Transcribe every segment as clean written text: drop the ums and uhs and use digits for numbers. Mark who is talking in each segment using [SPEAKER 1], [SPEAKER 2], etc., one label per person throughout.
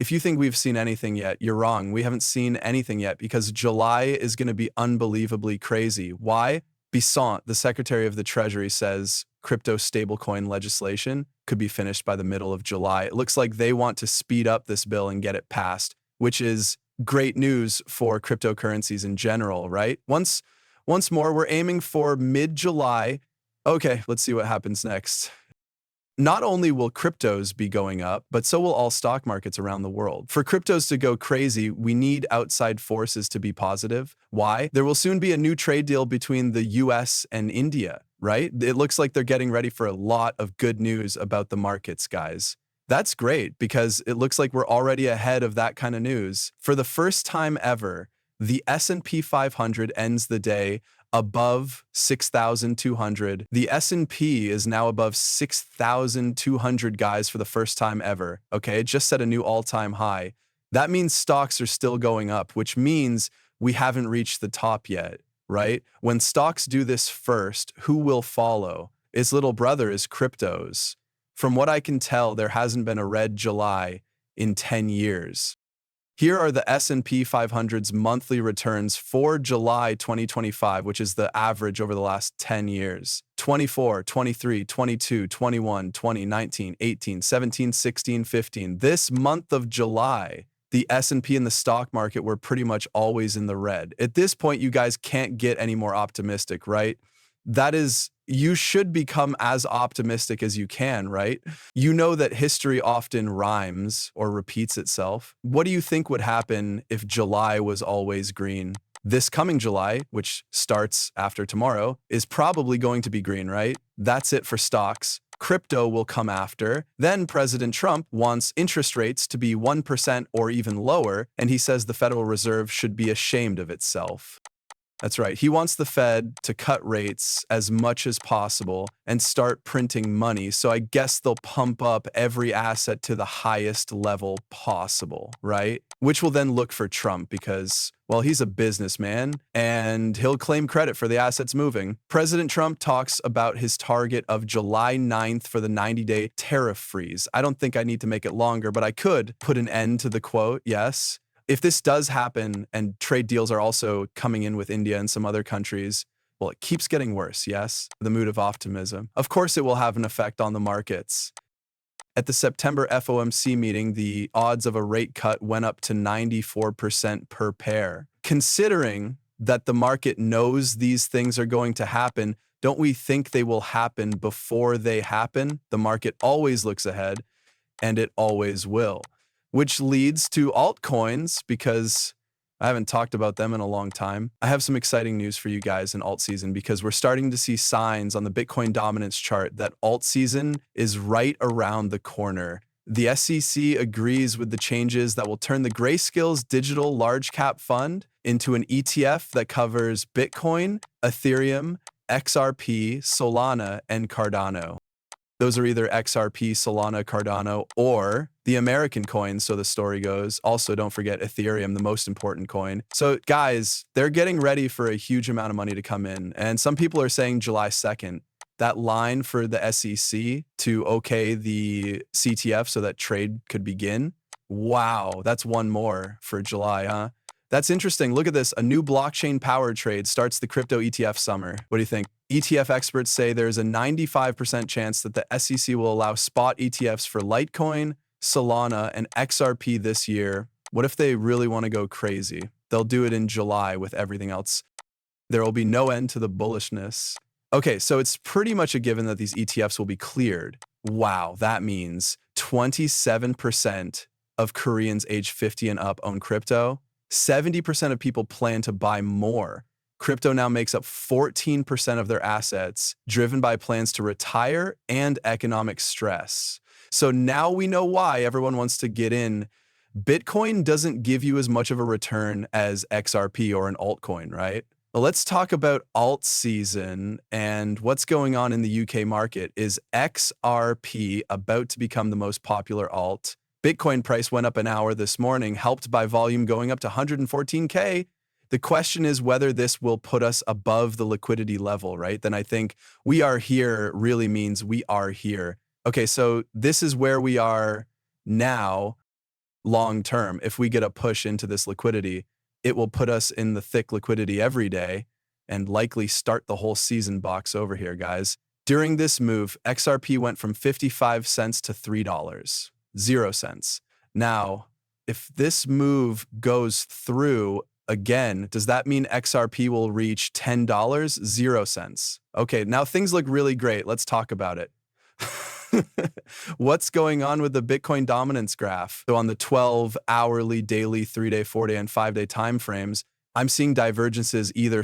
[SPEAKER 1] If you think we've seen anything yet, you're wrong. We haven't seen anything yet because July is going to be unbelievably crazy. Why? Bissant, the Secretary of the Treasury, says crypto stablecoin legislation could be finished by the middle of July. It looks like they want to speed up this bill and get it passed, which is great news for cryptocurrencies in general, right? Once more, we're aiming for mid-July. Okay, let's see what happens next. Not only will cryptos be going up, but so will all stock markets around the world. For cryptos to go crazy, we need outside forces to be positive. Why? There will soon be a new trade deal between the US and India, right? It looks like they're getting ready for a lot of good news about the markets, guys. That's great because it looks like we're already ahead of that kind of news. For the first time ever, the S&P 500 ends the day above 6,200. The S&P is now above 6,200, guys, for the first time ever. Okay, it just set a new all-time high. That means stocks are still going up, which means we haven't reached the top yet, right? When stocks do this first, who will follow? Its little brother is cryptos. From what I can tell, there hasn't been a red July in 10 years. Here are the S&P 500's monthly returns for July 2025, which is the average over the last 10 years. 24, 23, 22, 21, 20, 19, 18, 17, 16, 15. This month of July, the S&P and the stock market were pretty much always in the red. At this point, you guys can't get any more optimistic, right? That is, you should become as optimistic as you can, right? You know that history often rhymes or repeats itself. What do you think would happen if July was always green? This coming July, which starts after tomorrow, is probably going to be green, right? That's it for stocks. Crypto will come after. Then President Trump wants interest rates to be 1% or even lower, and he says the Federal Reserve should be ashamed of itself. That's right. He wants the Fed to cut rates as much as possible and start printing money. So I guess they'll pump up every asset to the highest level possible, right? Which will then look for Trump because, well, he's a businessman and he'll claim credit for the assets moving. President Trump talks about his target of July 9th for the 90-day tariff freeze. I don't think I need to make it longer, but I could put an end to the quote, yes. If this does happen and trade deals are also coming in with India and some other countries, well, it keeps getting worse, yes? The mood of optimism. Of course, it will have an effect on the markets. At the September FOMC meeting, the odds of a rate cut went up to 94% per pair. Considering that the market knows these things are going to happen, don't we think they will happen before they happen? The market always looks ahead, and it always will. Which leads to altcoins, because I haven't talked about them in a long time. I have some exciting news for you guys in alt season because we're starting to see signs on the Bitcoin dominance chart that alt season is right around the corner. The SEC agrees with the changes that will turn the Grayscale's digital large cap fund into an ETF that covers Bitcoin, Ethereum, XRP, Solana, and Cardano. Those are either XRP, Solana, Cardano, or the American coins, so the story goes. Also, don't forget Ethereum, the most important coin. So guys, they're getting ready for a huge amount of money to come in. And some people are saying July 2nd. That line for the SEC to okay the CTF so that trade could begin. Wow, that's one more for July, huh? That's interesting. Look at this. A new blockchain power trade starts the crypto ETF summer. What do you think? ETF experts say there's a 95% chance that the SEC will allow spot ETFs for Litecoin, Solana, and XRP this year. What if they really want to go crazy? They'll do it in July with everything else. There will be no end to the bullishness. Okay, so it's pretty much a given that these ETFs will be cleared. Wow, that means 27% of Koreans age 50 and up own crypto. 70% of people plan to buy more. Crypto now makes up 14% of their assets, driven by plans to retire and economic stress. So now we know why everyone wants to get in. Bitcoin doesn't give you as much of a return as XRP or an altcoin, right? Well, let's talk about alt season and what's going on in the UK market. Is XRP about to become the most popular alt? Bitcoin price went up an hour this morning, helped by volume going up to 114K. The question is whether this will put us above the liquidity level, right? Then I think we are here really means we are here. Okay, so this is where we are now. long term. If we get a push into this liquidity, it will put us in the thick liquidity every day and likely start the whole season box over here, guys. During this move, XRP went from 55 cents to $3, 0 cents. Now, if this move goes through again, does that mean XRP will reach $10, 0 cents? Okay, now things look really great. Let's talk about it. What's going on with the Bitcoin dominance graph? So on the 12 hourly, daily, 3-day, 4-day, and 5-day time frames, I'm seeing divergences either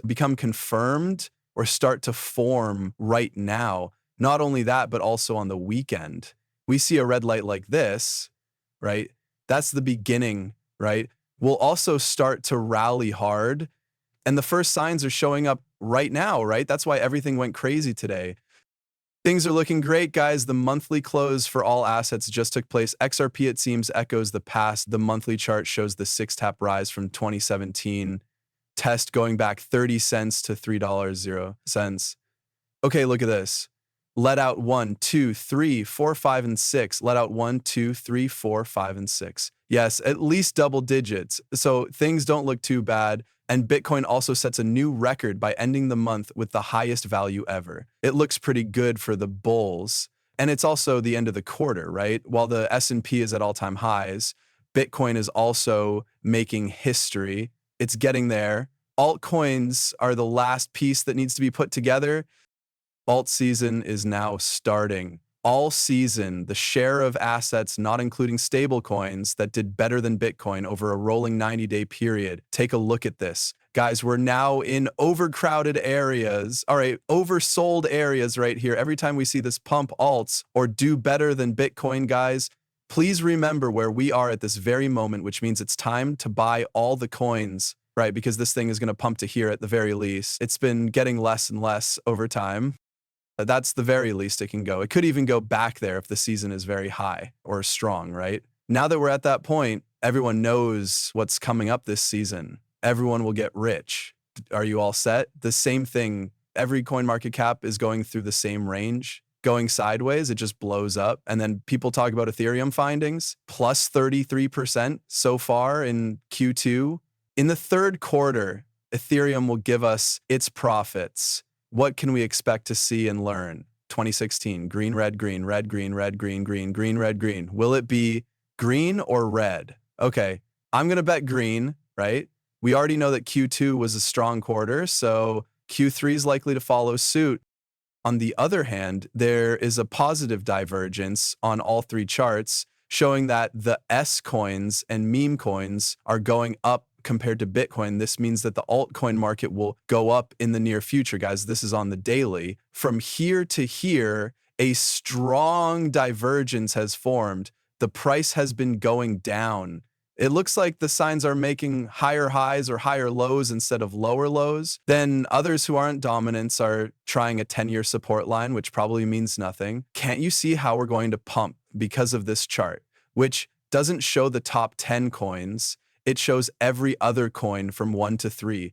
[SPEAKER 1] become confirmed, or start to form right now. Not only that, but also on the weekend. We see a red light like this, right? That's the beginning, right? We'll also start to rally hard. And the first signs are showing up right now, right? That's why everything went crazy today. Things are looking great, guys. The monthly close for all assets just took place. XRP, it seems, echoes the past. The monthly chart shows the 6-tap rise from 2017. Test going back 30 cents to $3.00. Okay, look at this. Let out 1, 2, 3, 4, 5, and 6. Let out 1, 2, 3, 4, 5, and 6. Yes, at least double digits. So things don't look too bad. And Bitcoin also sets a new record by ending the month with the highest value ever. It looks pretty good for the bulls. And it's also the end of the quarter, right? While the S&P is at all-time highs, Bitcoin is also making history. It's getting there. Altcoins are the last piece that needs to be put together. Alt season is now starting. All season, the share of assets, not including stablecoins, that did better than Bitcoin over a rolling 90-day period. Take a look at this. Guys, we're now in overcrowded areas. All right, oversold areas right here. Every time we see this pump alts or do better than Bitcoin, guys, please remember where we are at this very moment, which means it's time to buy all the coins, right? Because this thing is going to pump to here at the very least. It's been getting less and less over time. That's the very least it can go. It could even go back there if the season is very high or strong, right? Now that we're at that point, everyone knows what's coming up this season. Everyone will get rich. Are you all set? The same thing. Every coin market cap is going through the same range. Going sideways, it just blows up. And then people talk about Ethereum findings, plus 33% so far in Q2. In the third quarter, Ethereum will give us its profits. What can we expect to see and learn? 2016, green, red, green, red, green, red, green, green, green, red, green. Will it be green or red? Okay, I'm going to bet green, right? We already know that Q2 was a strong quarter, so Q3 is likely to follow suit. On the other hand, there is a positive divergence on all three charts, showing that the S coins and meme coins are going up compared to Bitcoin. This means that the altcoin market will go up in the near future, guys. This is on the daily. From here to here, a strong divergence has formed. The price has been going down. It looks like the signs are making higher highs or higher lows instead of lower lows. Then others who aren't dominants are trying a 10-year support line, which probably means nothing. Can't you see how we're going to pump because of this chart, which doesn't show the top 10 coins? It shows every other coin from 1 to 3.